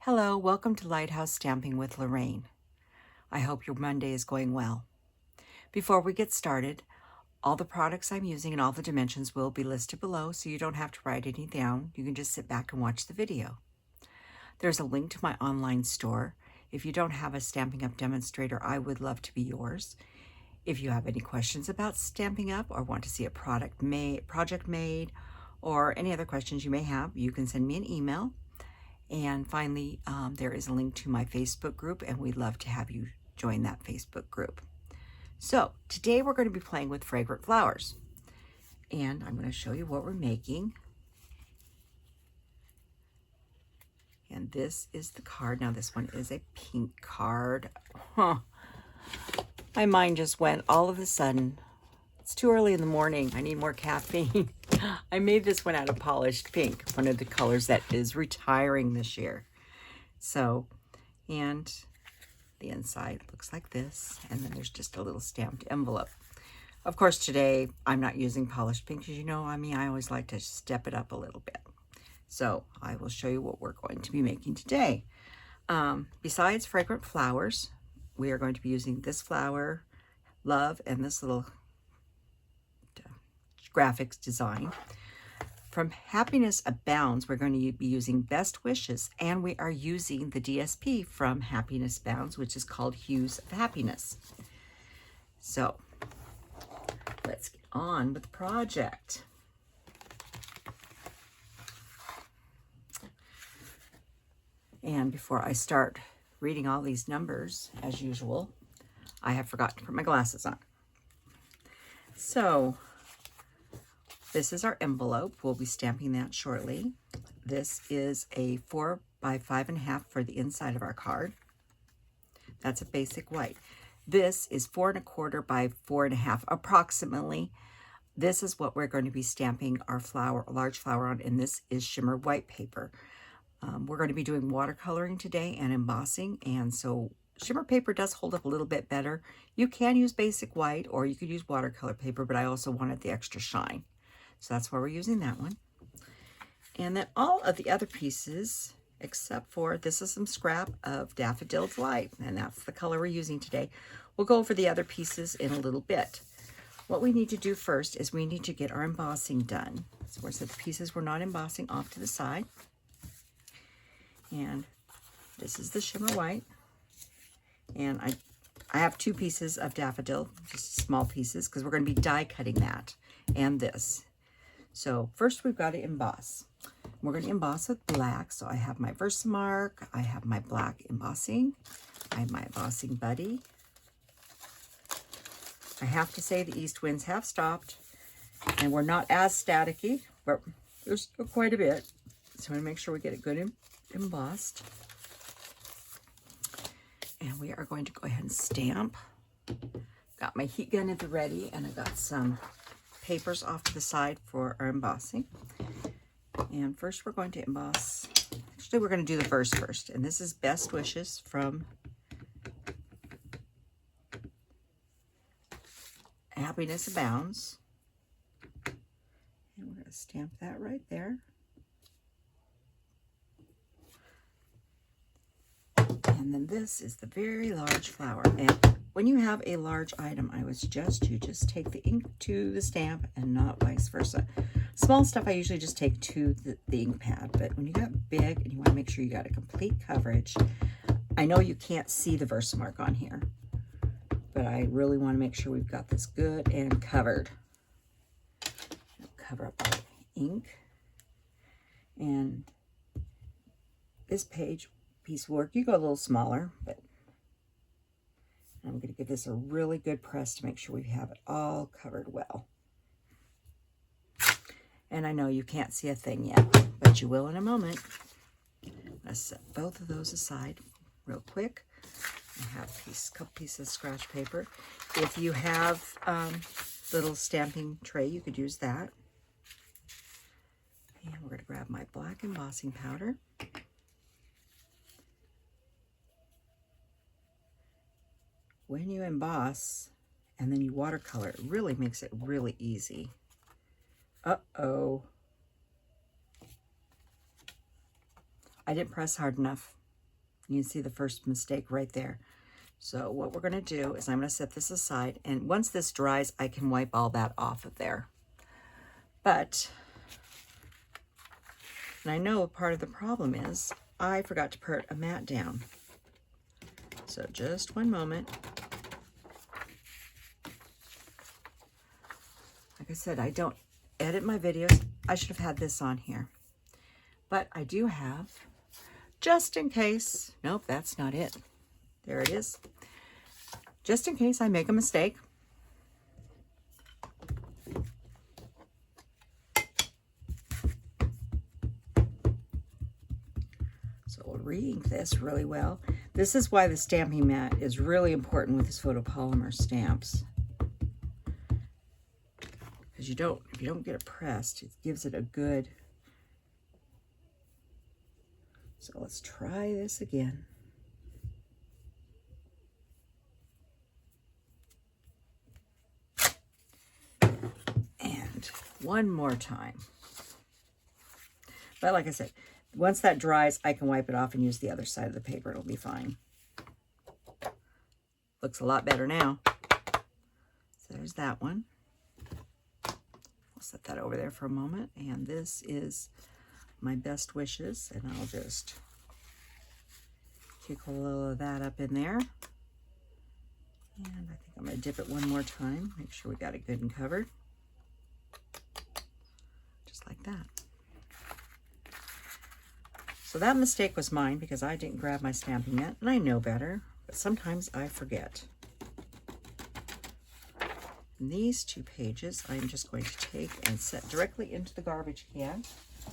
Hello, welcome to Lighthouse Stamping with Lorraine. I hope your Monday is going well. Before we get started, all the products I'm using and all the dimensions will be listed below, so you don't have to write any down. You can just sit back and watch the video. There's a link to my online store. If you don't have a Stampin' Up! Demonstrator, I would love to be yours. If you have any questions about Stampin' Up! Or want to see a project made, or any other questions you may have, you can send me an email. And finally, there is a link to my Facebook group, and we'd love to have you join that Facebook group. So today we're going to be playing with fragrant flowers, and I'm going to show you what we're making. And this is the card. Now this one is a pink card. My mind just went all of a sudden. It's too early in the morning. I need more caffeine. I made this one out of polished pink, one of the colors that is retiring this year. So, and the inside looks like this, and then there's just a little stamped envelope. Of course, today I'm not using polished pink, because you know, I always like to step it up a little bit. So I will show you what we're going to be making today. Besides fragrant flowers, we are going to be using this flower, Love, and this little graphics design. From Happiness Abounds, we're going to be using Best Wishes, and we are using the DSP from Happiness Abounds, which is called Hues of Happiness. So let's get on with the project. And before I start reading all these numbers, as usual, I have forgotten to put my glasses on. So this is our envelope. We'll be stamping that shortly. This is a 4 by 5.5 for the inside of our card. That's a basic white. This is 4 1/4 by 4.5 approximately. This is what we're going to be stamping our flower, large flower on, and this is Shimmer White paper. We're going to be doing watercoloring today and embossing, and so shimmer paper does hold up a little bit better. You can use basic white, or you could use watercolor paper, but I also wanted the extra shine. So that's why we're using that one. And then all of the other pieces, except for this is some scrap of Daffodil Delight, and that's the color we're using today. We'll go over the other pieces in a little bit. What we need to do first is we need to get our embossing done. So we're set the pieces we're not embossing off to the side. And this is the Shimmer White. And I have 2 pieces of Daffodil, just small pieces, because we're going to be die cutting that and this. So first we've got to emboss. We're going to emboss with black. So I have my Versamark, I have my black embossing, I have my embossing buddy. I have to say the east winds have stopped, and we're not as staticky, but there's still quite a bit. So I'm going to make sure we get it good embossed. And we are going to go ahead and stamp. Got my heat gun at the ready, and I got some papers off to the side for our embossing. And first we're going to emboss. Actually, we're going to do the verse first. And this is Best Wishes from Happiness Abounds. And we're going to stamp that right there. And then this is the very large flower. And when you have a large item, I would suggest you just take the ink to the stamp and not vice versa. Small stuff I usually just take to the ink pad, but when you got big and you want to make sure you got a complete coverage, I know you can't see the Versamark on here, but I really want to make sure we've got this good and covered. Cover up our ink. And this piece of work, you go a little smaller, but I'm going to give this a really good press to make sure we have it all covered well. And I know you can't see a thing yet, but you will in a moment. I'm going to set both of those aside real quick. I have a couple pieces of scratch paper. If you have little stamping tray, you could use that. And we're going to grab my black embossing powder. When you emboss and then you watercolor, it really makes it really easy. Uh-oh. I didn't press hard enough. You can see the first mistake right there. So what we're going to do is I'm going to set this aside, and once this dries, I can wipe all that off of there. But, and I know part of the problem is I forgot to put a mat down. So just one moment. Like I said, I don't edit my videos. I should have had this on here. But I do have, just in case, nope, that's not it. There it is. Just in case I make a mistake. So we'll re-ink this really well. This is why the stamping mat is really important with these photopolymer stamps. Because if you don't get it pressed, it gives it a good. So let's try this again. And one more time. But like I said, once that dries, I can wipe it off and use the other side of the paper. It'll be fine. Looks a lot better now. So there's that one. I'll set that over there for a moment. And this is my best wishes. And I'll just kick a little of that up in there. And I think I'm going to dip it one more time. Make sure we got it good and covered. Just like that. So that mistake was mine because I didn't grab my stamping mat, and I know better, but sometimes I forget. And these 2 pages I'm just going to take and set directly into the garbage can.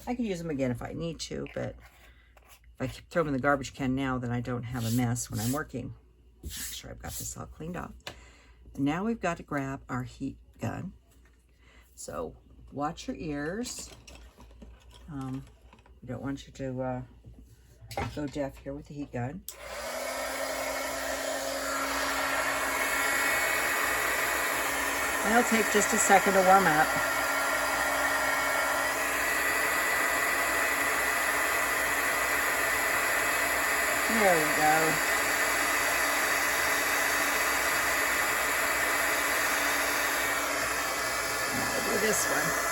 I can use them again if I need to, but if I throw them in the garbage can now, then I don't have a mess when I'm working. Make sure I've got this all cleaned up. And now we've got to grab our heat gun. So watch your ears. We don't want you to go deaf here with the heat gun. And it'll take just a second to warm up. There we go. Now we'll do this one.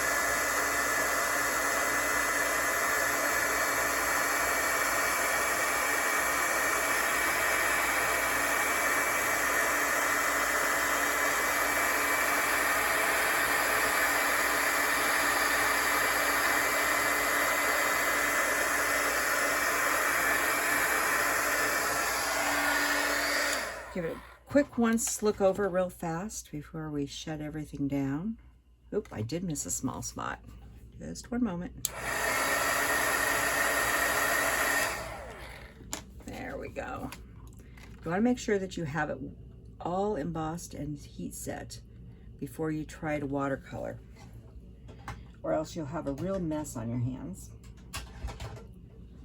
Give it a quick once look over real fast before we shut everything down. Oop, I did miss a small spot. Just one moment. There we go. You want to make sure that you have it all embossed and heat set before you try to watercolor, or else you'll have a real mess on your hands,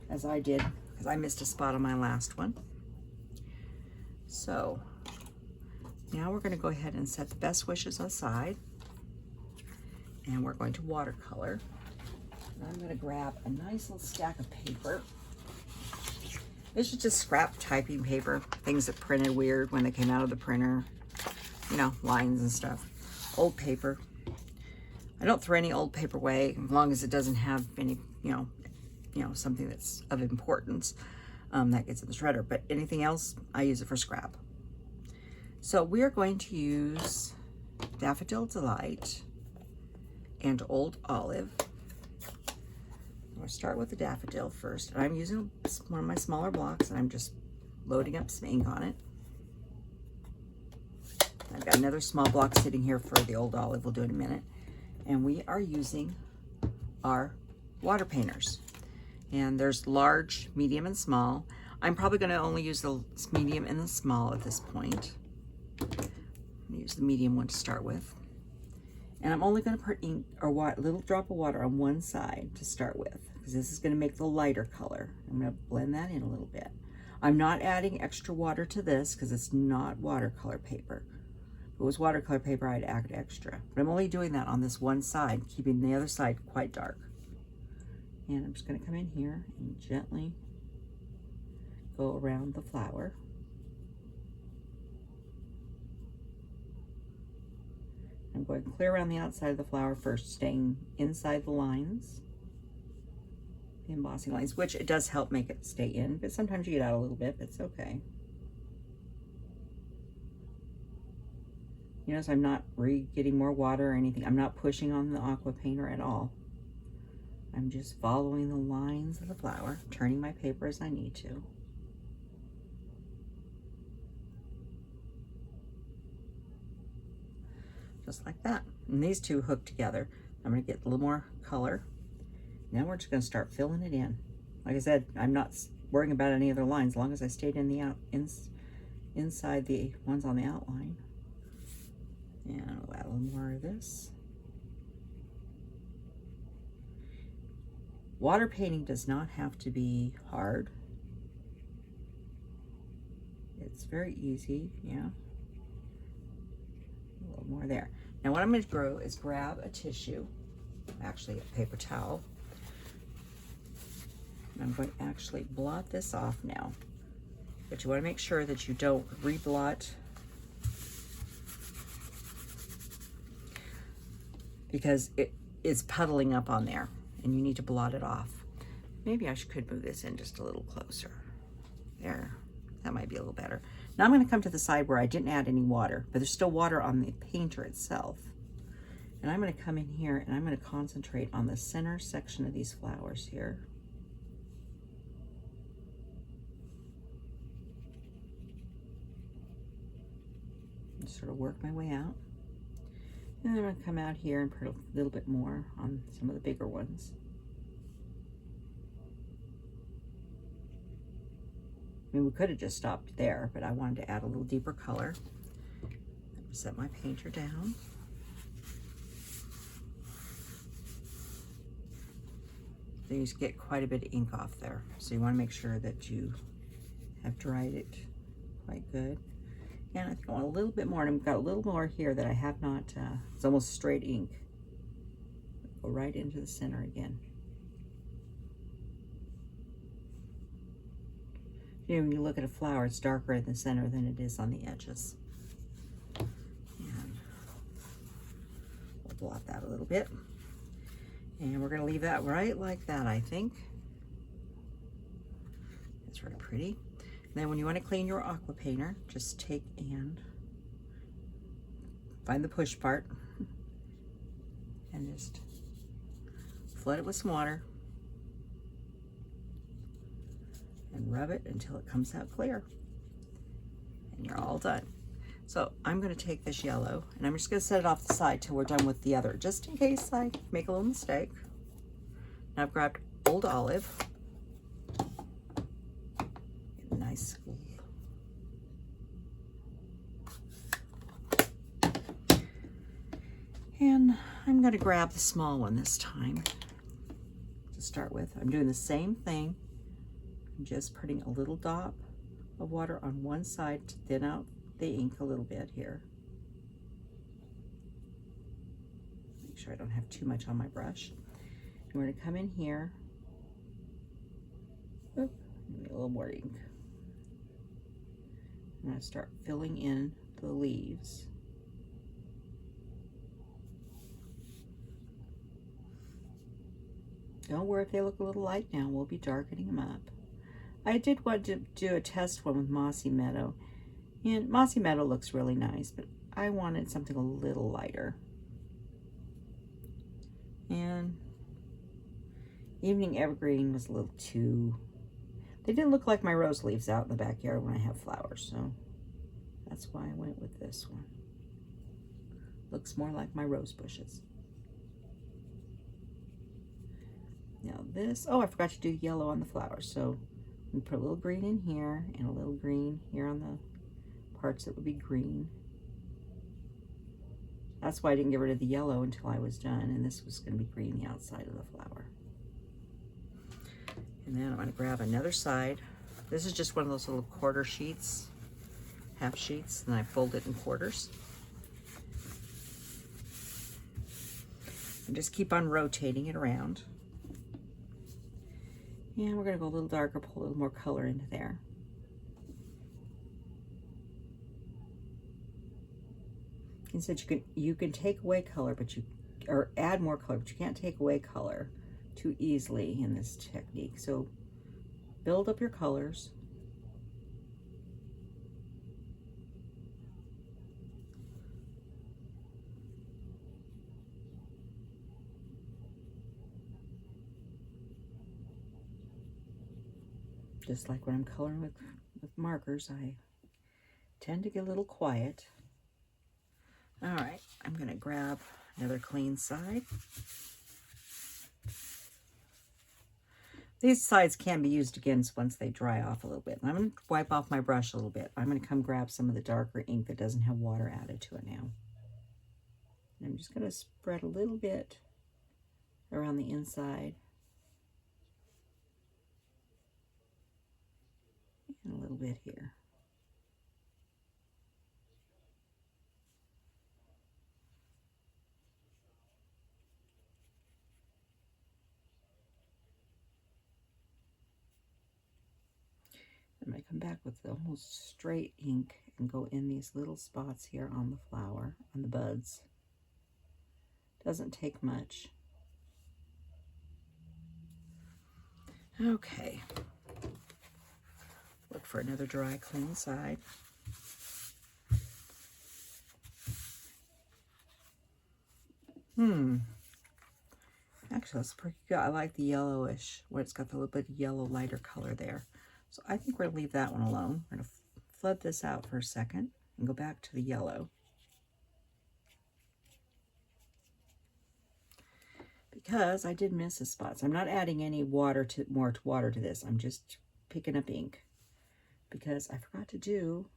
as I did, because I missed a spot on my last one. So now we're going to go ahead and set the best wishes aside, and we're going to watercolor. And I'm going to grab a nice little stack of paper. This is just scrap typing paper, things that printed weird when they came out of the printer, you know, lines and stuff. Old paper. I don't throw any old paper away as long as it doesn't have any, you know, something that's of importance. That gets in the shredder, but anything else, I use it for scrap. So we are going to use Daffodil Delight and Old Olive. We'll start with the daffodil first. And I'm using one of my smaller blocks, and I'm just loading up some ink on it. I've got another small block sitting here for the Old Olive. We'll do it in a minute. And we are using our water painters. And there's large, medium, and small. I'm probably going to only use the medium and the small at this point. I'm going to use the medium one to start with. And I'm only going to put ink or a little drop of water on one side to start with, because this is going to make the lighter color. I'm going to blend that in a little bit. I'm not adding extra water to this because it's not watercolor paper. If it was watercolor paper, I'd add extra. But I'm only doing that on this one side, keeping the other side quite dark. And I'm just going to come in here and gently go go around the flower. I'm going clear around the outside of the flower first, staying inside the lines, the embossing lines, which it does help make it stay in, but sometimes you get out a little bit, but it's okay. You notice I'm not getting more water or anything. I'm not pushing on the aqua painter at all. I'm just following the lines of the flower, turning my paper as I need to. Just like that. And these two hook together. I'm going to get a little more color. Now we're just going to start filling it in. Like I said, I'm not worrying about any other lines as long as I stayed in the inside the ones on the outline. And I'll add a little more of this. Water painting does not have to be hard. It's very easy, yeah. A little more there. Now what I'm going to do is grab a tissue, actually a paper towel, and I'm going to actually blot this off now. But you want to make sure that you don't reblot, because it is puddling up on there and you need to blot it off. Maybe I could move this in just a little closer. There, that might be a little better. Now I'm going to come to the side where I didn't add any water, but there's still water on the painter itself. And I'm going to come in here and I'm going to concentrate on the center section of these flowers here. And sort of work my way out. And then I'm going to come out here and put a little bit more on some of the bigger ones. I mean, we could have just stopped there, but I wanted to add a little deeper color. Set my painter down. Then you just get quite a bit of ink off there. So you want to make sure that you have dried it quite good. And I think I want a little bit more, and I've got a little more here that I have not, it's almost straight ink. Go right into the center again. You know, when you look at a flower, it's darker in the center than it is on the edges. And we'll blot that a little bit. And we're gonna leave that right like that, I think. It's very pretty. Then when you want to clean your aqua painter, just take and find the push part and just flood it with some water and rub it until it comes out clear. And you're all done. So I'm going to take this yellow and I'm just going to set it off the side till we're done with the other, just in case I make a little mistake. Now I've grabbed Old Olive. Nice. And I'm going to grab the small one this time to start with. I'm doing the same thing. I'm just putting a little dot of water on one side to thin out the ink a little bit here. Make sure I don't have too much on my brush. And we're going to come in here. Oop, a little more ink. I'm going to start filling in the leaves. Don't worry if they look a little light now, we'll be darkening them up. I did want to do a test one with Mossy Meadow, and Mossy Meadow looks really nice, but I wanted something a little lighter. And Evening Evergreen was a little too... They didn't look like my rose leaves out in the backyard when I have flowers, so that's why I went with this one. Looks more like my rose bushes. Now this, oh, I forgot to do yellow on the flowers, so we put a little green in here and a little green here on the parts that would be green. That's why I didn't get rid of the yellow until I was done, and this was going to be green the outside of the flower. And then I'm going to grab another side. This is just one of those little quarter sheets, half sheets, and I fold it in quarters. And just keep on rotating it around. And we're going to go a little darker, pull a little more color into there. He said you can take away color, or add more color, but you can't take away color too easily in this technique. So build up your colors. Just like when I'm coloring with markers, I tend to get a little quiet. All right, I'm gonna grab another clean side. These sides can be used again once they dry off a little bit. I'm gonna wipe off my brush a little bit. I'm gonna come grab some of the darker ink that doesn't have water added to it now. And I'm just gonna spread a little bit around the inside. And a little bit here. I'm going to come back with the almost straight ink and go in these little spots here on the flower, on the buds. Doesn't take much. Okay. Look for another dry, clean side. Actually, that's pretty good. I like the yellowish, where it's got the little bit of yellow, lighter color there. So I think we're going to leave that one alone. We're going to flood this out for a second and go back to the yellow. Because I did miss the spots. I'm not adding any more water to this. I'm just picking up ink. Because I forgot to do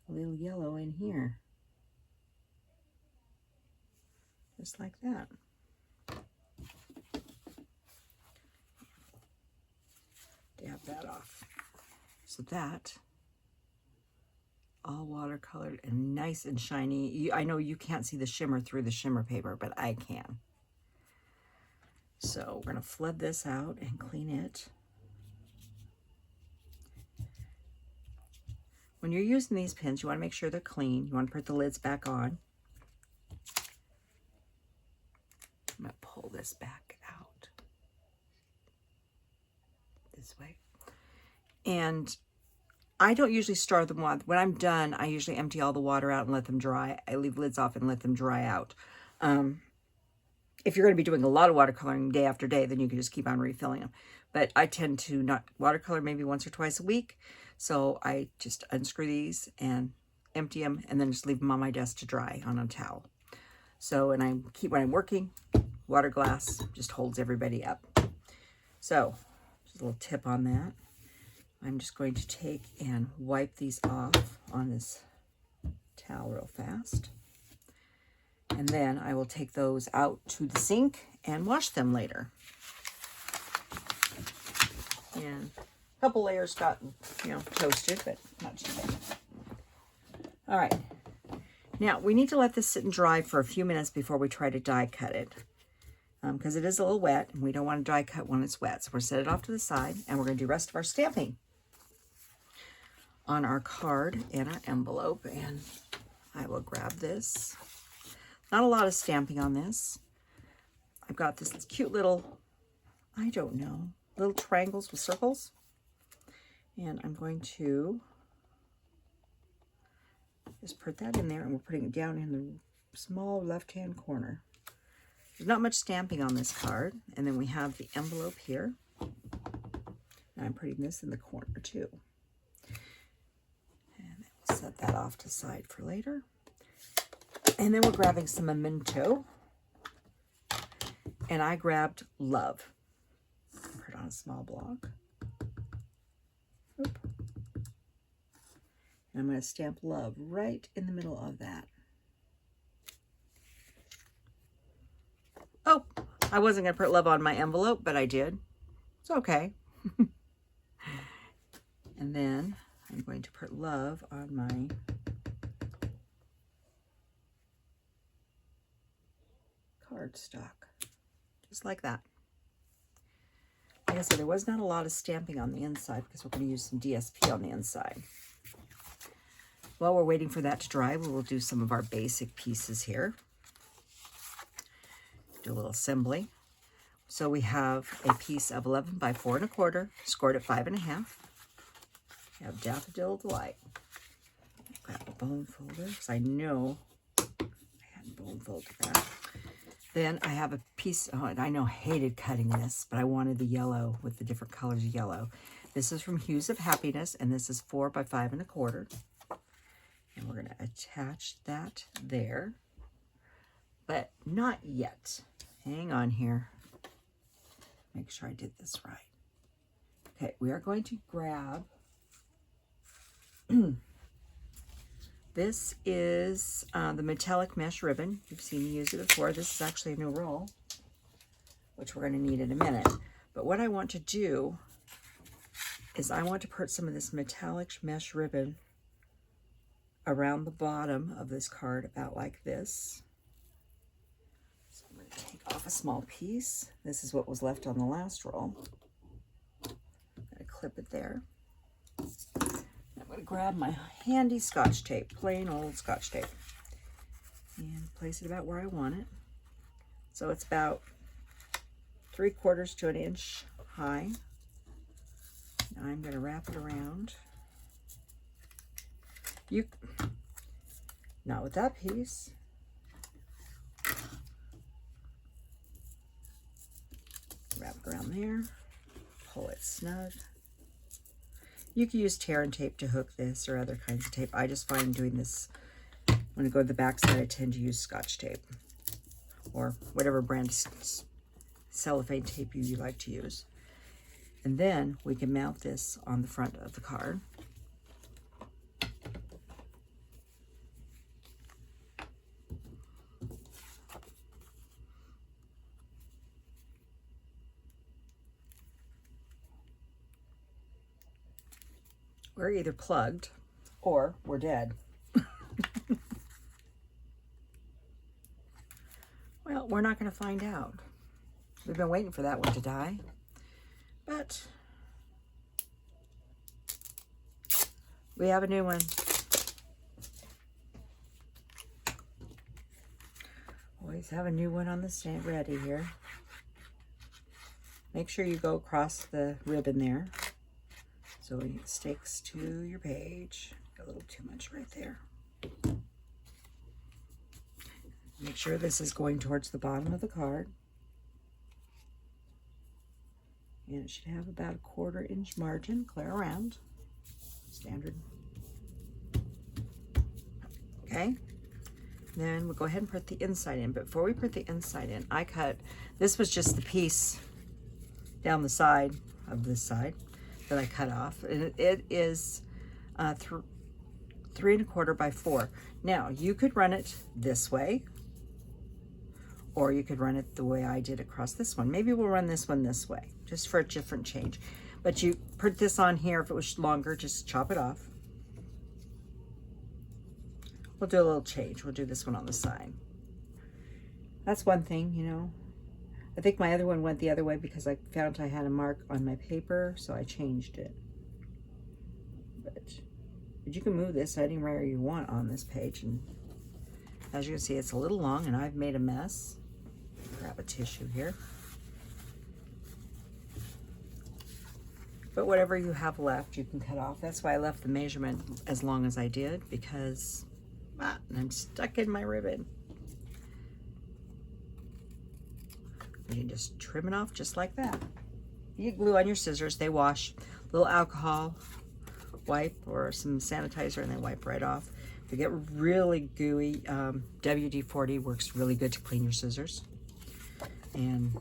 a little yellow in here. Just like that. Dab that off. So that, all watercolored and nice and shiny. I know you can't see the shimmer through the shimmer paper, but I can. So we're going to flood this out and clean it. When you're using these pens, you want to make sure they're clean. You want to put the lids back on. I'm going to pull this back out this way. And I don't usually start them with, when I'm done, I usually empty all the water out and let them dry. I leave lids off and let them dry out. If you're going to be doing a lot of watercoloring day after day, then you can just keep on refilling them. But I tend to not watercolor maybe once or twice a week. So I just unscrew these and empty them and then just leave them on my desk to dry on a towel. So, and when I'm working, water glass just holds everybody up. So, just a little tip on that. I'm just going to take and wipe these off on this towel real fast. And then I will take those out to the sink and wash them later. And a couple layers got, toasted, but not too bad. All right. Now, we need to let this sit and dry for a few minutes before we try to die cut it. Because it is a little wet, and we don't want to die cut when it's wet. So we're going to set it off to the side, and we're going to do the rest of our stamping on our card and our envelope. And I will grab this. Not a lot of stamping on this. I've got this cute little, little triangles with circles. And I'm going to just put that in there, and we're putting it down in the small left-hand corner. There's not much stamping on this card. And then we have the envelope here. And I'm putting this in the corner too. And we'll set that off to the side for later. And then we're grabbing some Memento. And I grabbed Love. Put it on a small block. Oop. And I'm going to stamp Love right in the middle of that. Oh, I wasn't going to put Love on my envelope, but I did. It's okay. And then I'm going to put Love on my cardstock. Just like that. Like I said, there was not a lot of stamping on the inside because we're going to use some DSP on the inside. While we're waiting for that to dry, we will do some of our basic pieces here. Do a little assembly. So we have a piece of 11 by 4 1/4, scored at 5 1/2. We have Daffodil Delight. Grab a bone folder, because I know I hadn't bone folded that. Then I have a piece, and I know I hated cutting this, but I wanted the yellow with the different colors of yellow. This is from Hues of Happiness, and this is 4 by 5 1/4. And we're going to attach that there, but not yet. Hang on here. Make sure I did this right. Okay, we are going to grab, this is the metallic mesh ribbon. You've seen me use it before. This is actually a new roll, which we're going to need in a minute. But what I want to do is I want to put some of this metallic mesh ribbon around the bottom of this card, about like this. So I'm going to take off a small piece. This is what was left on the last roll. I'm going to clip it there. I'm going to grab my handy Scotch tape, plain old Scotch tape, and place it about where I want it. So it's about 3/4 to an inch high. Now I'm going to wrap it around. Not with that piece. Wrap it around there. Pull it snug. You can use tear and tape to hook this or other kinds of tape. I just find doing this, when I go to the back side, I tend to use Scotch tape or whatever brand cellophane tape you like to use. And then we can mount this on the front of the card. We're either plugged or we're dead. Well, we're not going to find out. We've been waiting for that one to die. But we have a new one. Always have a new one on the stand ready here. Make sure you go across the ribbon there, so it sticks to your page. A little too much right there. Make sure this is going towards the bottom of the card. And it should have about a 1/4 inch margin, clear around. Standard. Okay. Then we'll go ahead and put the inside in. But before we put the inside in, I cut, this was just the piece down the side of this side that I cut off. And it is 3 1/4 by 4. Now, you could run it this way, or you could run it the way I did across this one. Maybe we'll run this one this way, just for a different change. But you put this on here. If it was longer, just chop it off. We'll do a little change. We'll do this one on the side. That's one thing, you know. I think my other one went the other way because I found I had a mark on my paper, so I changed it. But you can move this anywhere you want on this page. And as you can see, it's a little long, and I've made a mess. Grab a tissue here. But whatever you have left, you can cut off. That's why I left the measurement as long as I did, because I'm stuck in my ribbon. You can just trim it off just like that. You glue on your scissors, they wash. A little alcohol wipe or some sanitizer, and they wipe right off. If you get really gooey, WD-40 works really good to clean your scissors. And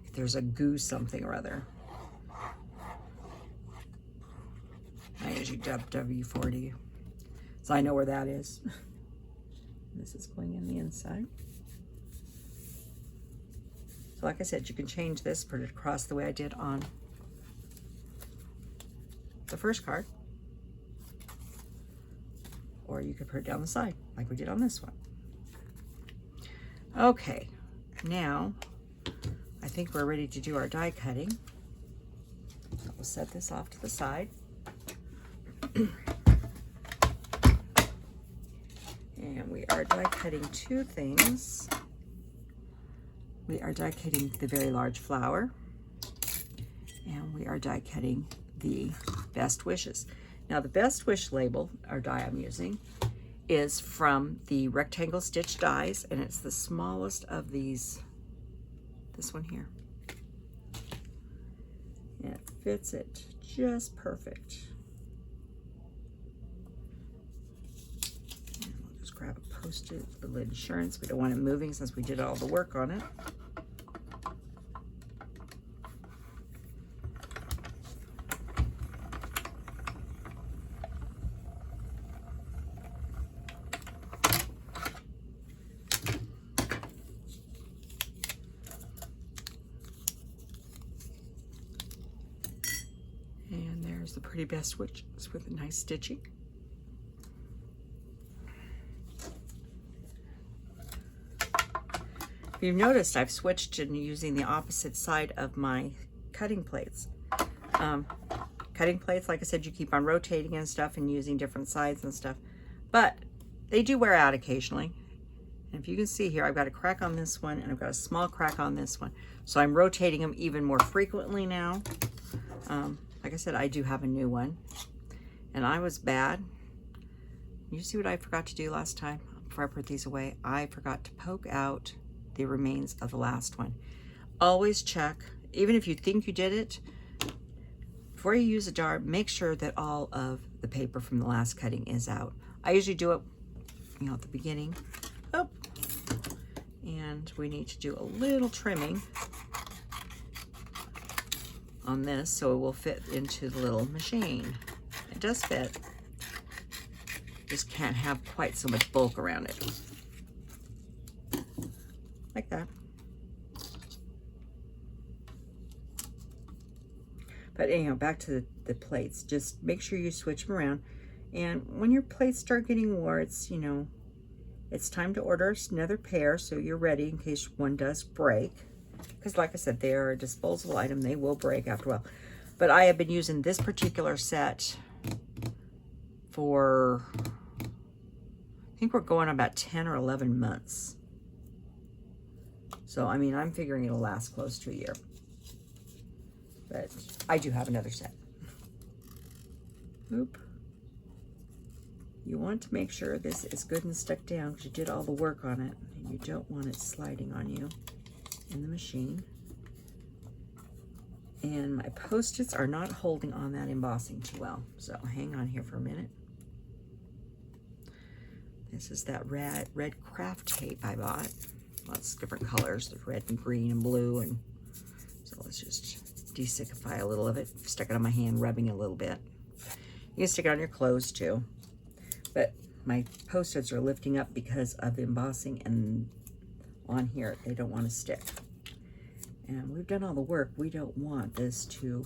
if there's a goo something or other, I usually dub WD-40, so I know where that is. This is going in the inside. So like I said, you can change this, put it across the way I did on the first card. Or you could put it down the side, like we did on this one. Okay, now I think we're ready to do our die cutting. So we'll set this off to the side. And we are die cutting two things. We are die cutting the very large flower, and we are die cutting the Best Wishes. Now the Best Wish label, our die I'm using, is from the rectangle stitch dies, and it's the smallest of these, this one here. And it fits it just perfect. And we'll just grab a Post-it, a little insurance. We don't want it moving since we did all the work on it. And there's the pretty Best Wishes with a nice stitching. If you've noticed, I've switched to using the opposite side of my cutting plates. Cutting plates, like I said, you keep on rotating and stuff and using different sides and stuff, but they do wear out occasionally. And if you can see here, I've got a crack on this one and I've got a small crack on this one. So I'm rotating them even more frequently now. Like I said, I do have a new one, and I was bad. You see what I forgot to do last time before I put these away? I forgot to poke out the remains of the last one. Always check, even if you think you did it, before you use a jar, make sure that all of the paper from the last cutting is out. I usually do it, at the beginning. Oh, and we need to do a little trimming on this so it will fit into the little machine. It does fit, just can't have quite so much bulk around it. Like that. But anyhow, back to the plates. Just make sure you switch them around. And when your plates start getting wore, it's, it's time to order another pair so you're ready in case one does break. Because like I said, they are a disposable item. They will break after a while. But I have been using this particular set for, I think we're going on about 10 or 11 months. So, I mean, I'm figuring it'll last close to a year. But I do have another set. Oop. You want to make sure this is good and stuck down because you did all the work on it. And you don't want it sliding on you in the machine. And my Post-its are not holding on that embossing too well. So hang on here for a minute. This is that red craft tape I bought. Lots of different colors. There's red and green and blue. And so let's just desiccify a little of it. Stick it on my hand, rubbing it a little bit. You can stick it on your clothes too. But my Post-its are lifting up because of the embossing, and on here they don't want to stick. And we've done all the work. We don't want this to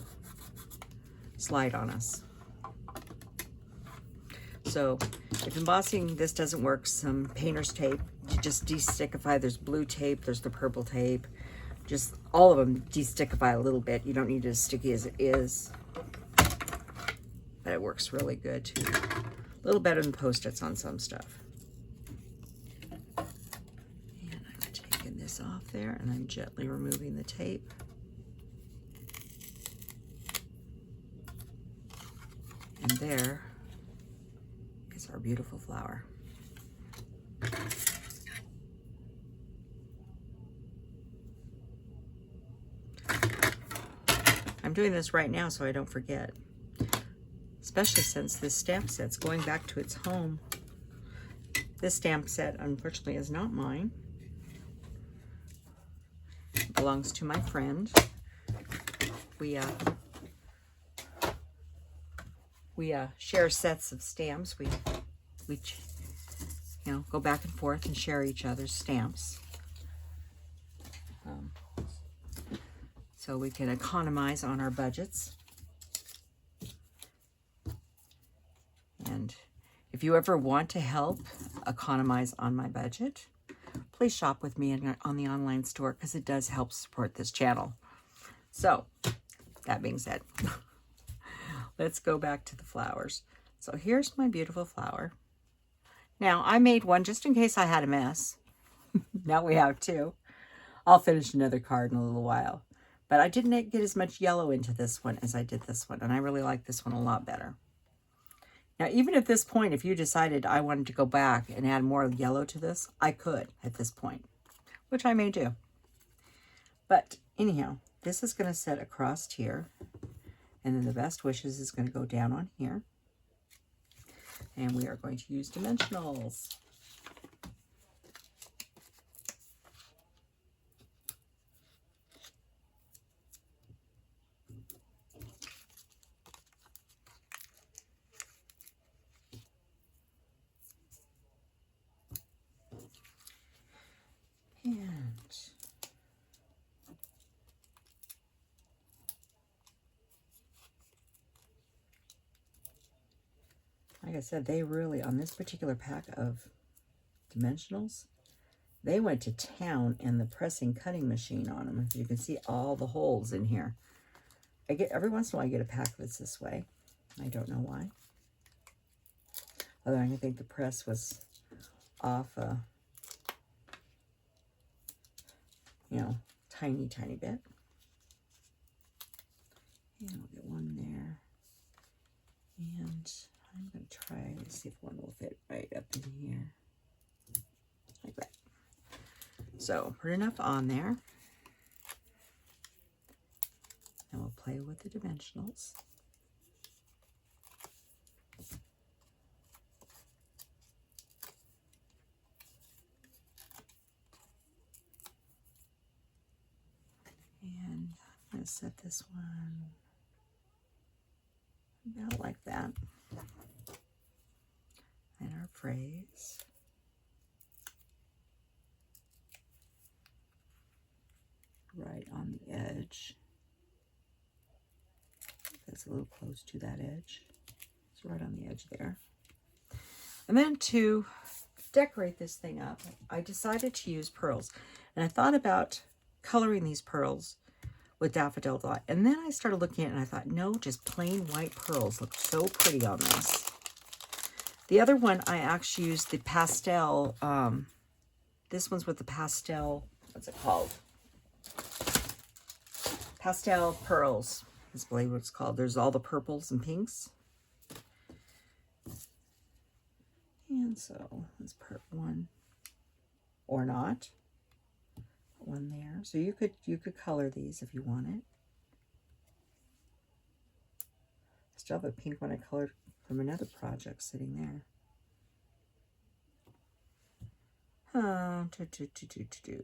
slide on us. So if embossing this doesn't work, some painter's tape, you just destickify. There's blue tape, there's the purple tape. Just all of them destickify a little bit. You don't need it as sticky as it is. But it works really good too. A little better than Post-its on some stuff. And I'm taking this off there and I'm gently removing the tape. And there is our beautiful flower. I'm doing this right now so I don't forget. Especially since this stamp set's going back to its home. This stamp set, unfortunately, is not mine. It belongs to my friend. We share sets of stamps. We go back and forth and share each other's stamps. So we can economize on our budgets. And if you ever want to help economize on my budget, please shop with me on the online store because it does help support this channel. So, that being said, let's go back to the flowers. So here's my beautiful flower. Now, I made one just in case I had a mess. Now we have two. I'll finish another card in a little while. But I didn't get as much yellow into this one as I did this one. And I really like this one a lot better. Now, even at this point, if you decided I wanted to go back and add more yellow to this, I could at this point, which I may do. But anyhow, this is going to set across here. And then the Best Wishes is going to go down on here. And we are going to use dimensionals. And like I said, they really, on this particular pack of dimensionals, they went to town in the pressing cutting machine on them. You can see all the holes in here. I get, every once in a while I get a pack that's this way. I don't know why. Although I think the press was off you know, tiny bit. And I'll get one there. And I'm going to try to see if one will fit right up in here. Like that. So put enough on there. And we'll play with the dimensionals. And I'm going to set this one about like that. And our phrase. Right on the edge. That's a little close to that edge. It's right on the edge there. And then to decorate this thing up, I decided to use pearls. And I thought about coloring these pearls with Daffodil Delight. And then I started looking at it and I thought, no, just plain white pearls look so pretty on this. The other one, I actually used the pastel, this one's with the pastel, what's it called? Pastel pearls, is I believe what it's called. There's all the purples and pinks. And so let's put one or not. One there. So you could color these if you wanted. I still have a pink one I colored from another project sitting there.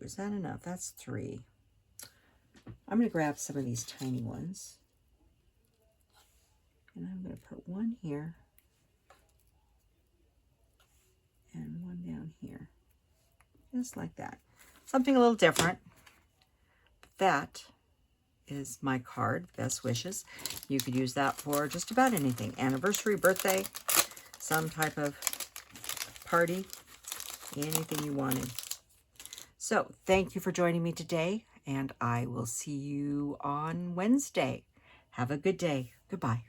Is that enough? That's 3. I'm going to grab some of these tiny ones. And I'm going to put one here. And one down here. Just like that. Something a little different. That is my card, Best Wishes. You could use that for just about anything. Anniversary, birthday, some type of party, anything you wanted. So, thank you for joining me today, and I will see you on Wednesday. Have a good day. Goodbye.